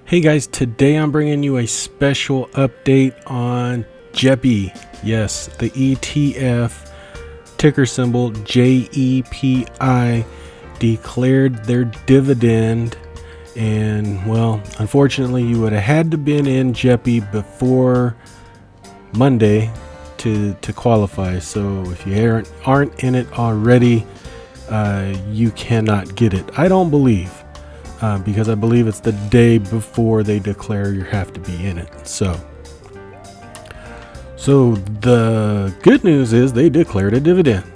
Hey guys, today I'm bringing you a special update on JEPI. Yes, the ETF, ticker symbol JEPI, declared their dividend. And well, unfortunately, you would have had to been in JEPI before Monday to qualify. So if you aren't in it already, you cannot get it. I don't believe. Because I believe it's the day before they declare you have to be in it. So the good news is they declared a dividend.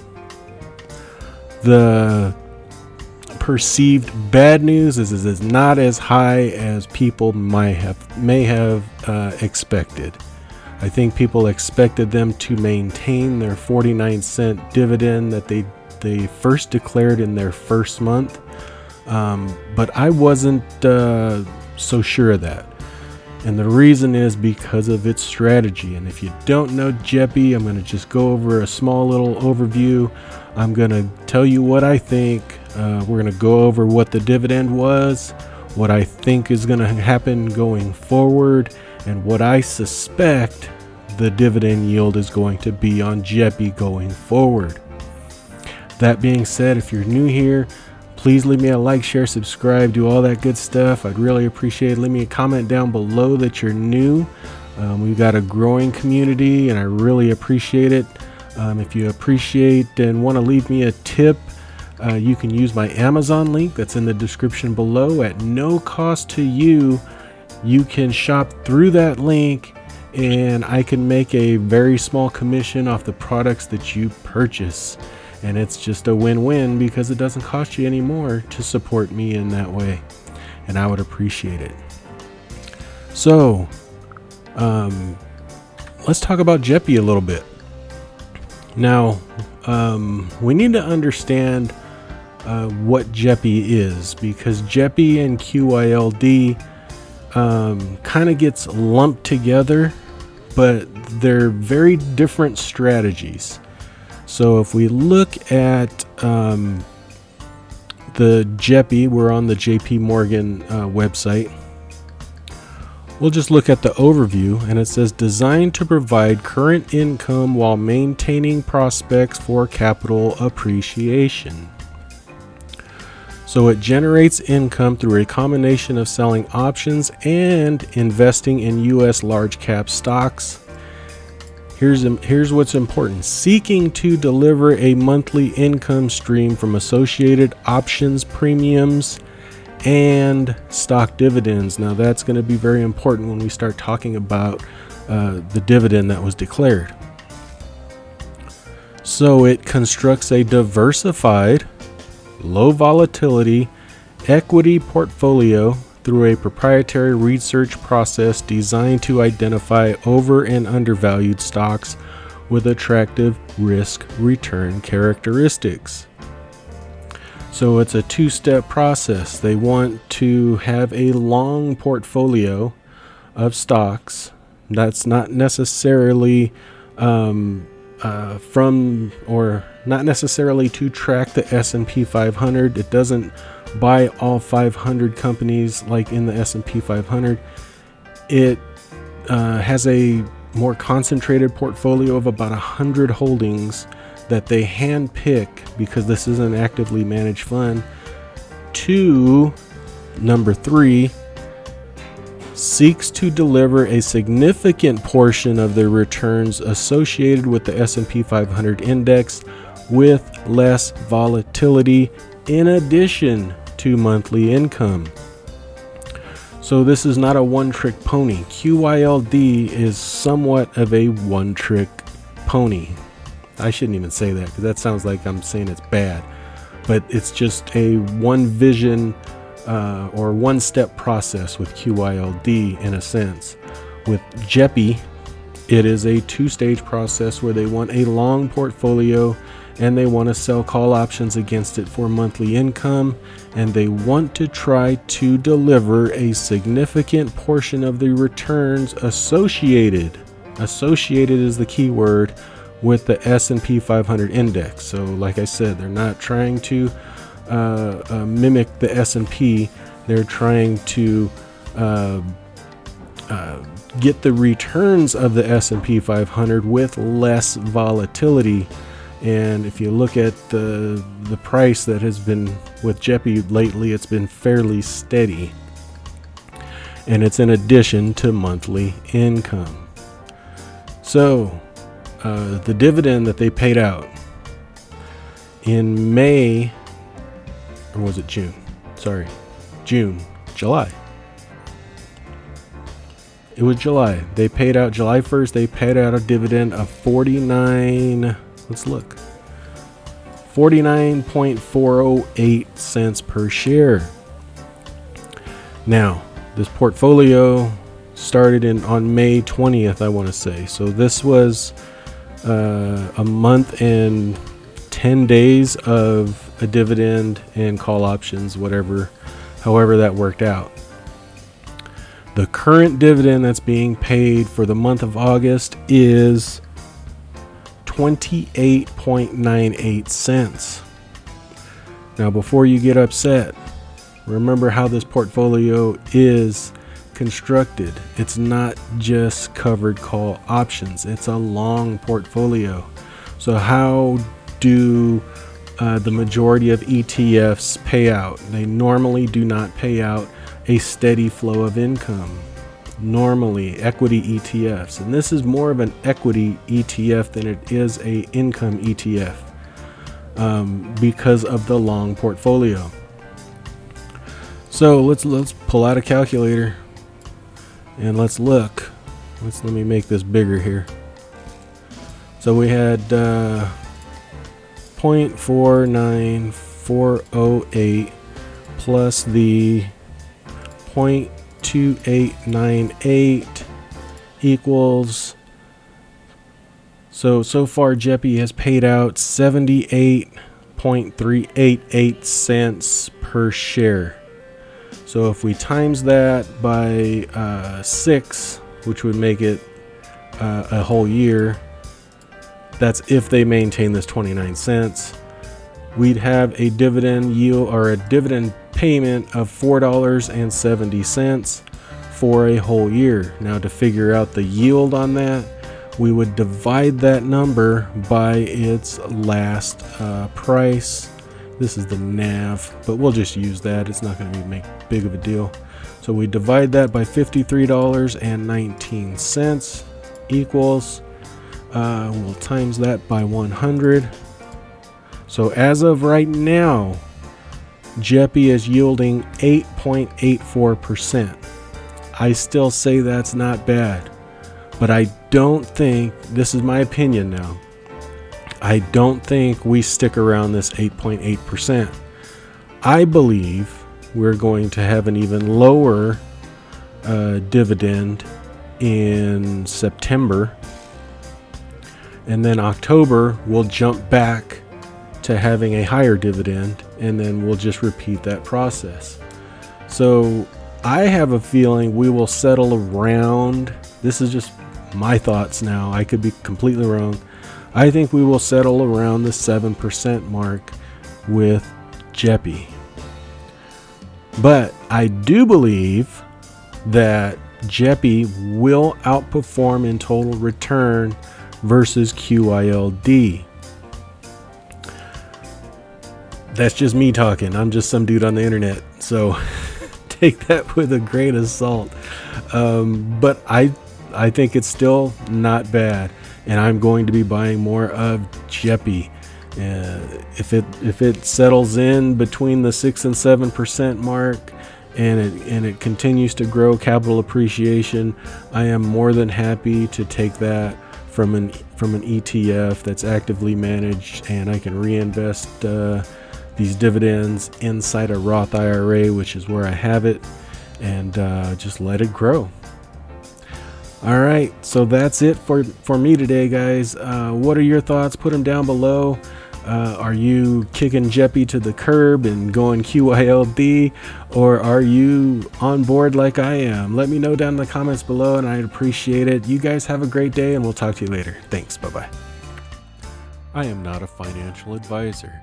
The perceived bad news is it's not as high as people may have expected. I think people expected them to maintain their 49-cent dividend that they first declared in their first month. But I wasn't so sure of that. And the reason is because of its strategy. And if you don't know JEPI, I'm going to just go over a small little overview. I'm going to tell you what I think. We're going to go over what the dividend was, what I think is going to happen going forward, and what I suspect the dividend yield is going to be on JEPI going forward. That being said, if you're new here, please leave me a like, share, subscribe, do all that good stuff. I'd really appreciate it. Leave me a comment down below that you're new. We've got a growing community and I really appreciate it. If you appreciate and want to leave me a tip, you can use my Amazon link that's in the description below. At no cost to you, you can shop through that link and I can make a very small commission off the products that you purchase. And it's just a win-win because it doesn't cost you any more to support me in that way. And I would appreciate it. So, let's talk about JEPI a little bit. Now, we need to understand what JEPI is, because JEPI and Qyld kind of gets lumped together, but they're very different strategies. So if we look at the JEPI, we're on the JPMorgan website. We'll just look at the overview, and it says designed to provide current income while maintaining prospects for capital appreciation. So it generates income through a combination of selling options and investing in U.S. large cap stocks. Here's what's important. Seeking to deliver a monthly income stream from associated options, premiums, and stock dividends. Now that's going to be very important when we start talking about the dividend that was declared. So it constructs a diversified, low volatility equity portfolio through a proprietary research process designed to identify over and undervalued stocks with attractive risk return characteristics. So it's a two-step process. They want to have a long portfolio of stocks. That's not necessarily not necessarily to track the S&P 500. It doesn't buy all 500 companies like in the S&P 500. It has a more concentrated portfolio of about 100 holdings that they hand pick, because this is an actively managed fund. Number 3, seeks to deliver a significant portion of their returns associated with the S&P 500 index with less volatility in addition to monthly income. So this is not a one-trick pony. Qyld is somewhat of a one-trick pony. I shouldn't even say that because that sounds like I'm saying it's bad, but it's just a one vision or one-step process with Qyld in a sense. With JEPI, it is a two-stage process where they want a long portfolio and they want to sell call options against it for monthly income, and they want to try to deliver a significant portion of the returns associated is the key word, with the S&P 500 index. So like I said, they're not trying to mimic the S&P. They're trying to get the returns of the S&P 500 with less volatility. And if you look at the price that has been with JEPI lately, it's been fairly steady. And it's in addition to monthly income. So the dividend that they paid out in May, or was it June? Sorry, July. It was July. They paid out July 1st. They paid out a dividend of 49.408 cents per share. Now, this portfolio started on May 20th, I want to say. So this was a month and 10 days of a dividend and call options, however that worked out. The current dividend that's being paid for the month of August is 28.98 cents. Now, before you get upset, remember how this portfolio is constructed. It's not just covered call options. It's a long portfolio. So how do the majority of ETFs pay out? They normally do not pay out a steady flow of income. Normally, equity ETFs, and this is more of an equity ETF than it is a income ETF because of the long portfolio. So let's pull out a calculator and let's look. Let me make this bigger here. So we had 0.49408 plus the 0.2898 equals, so far JEPI has paid out 78.388 cents per share. So if we times that by 6, which would make it a whole year, that's if they maintain this 29 cents, we'd have a dividend yield or a dividend payment of $4.70 for a whole year. Now, to figure out the yield on that, we would divide that number by its last price. This is the NAV, but we'll just use that. It's not going to make big of a deal. So we divide that by $53.19 equals, we'll times that by 100. So as of right now, JEPI is yielding 8.84%. I still say that's not bad, but I don't think, this is my opinion now, I don't think we stick around this 8.8%. I believe we're going to have an even lower dividend in September, and then October we'll jump back to having a higher dividend, and then we'll just repeat that process. So I have a feeling we will settle around, this is just my thoughts now, I could be completely wrong, I think we will settle around the 7% mark with JEPI. But I do believe that JEPI will outperform in total return versus Qyld. That's just me talking. I'm just some dude on the internet, so take that with a grain of salt. But I think it's still not bad, and I'm going to be buying more of JEPI. If it settles in between the 6 and 7% mark, and it continues to grow capital appreciation, I am more than happy to take that from an ETF that's actively managed, and I can reinvest these dividends inside a Roth IRA, which is where I have it, and just let it grow. All right, so that's it for me today, guys. What are your thoughts? Put them down below. Are you kicking JEPI to the curb and going Qyld, or are you on board like I am? Let me know down in the comments below, and I'd appreciate it. You guys have a great day, and we'll talk to you later. Thanks. Bye-bye. I am not a financial advisor.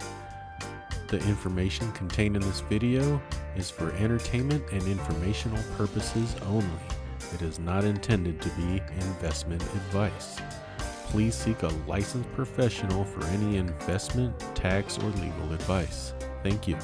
The information contained in this video is for entertainment and informational purposes only. It is not intended to be investment advice. Please seek a licensed professional for any investment, tax, or legal advice. Thank you.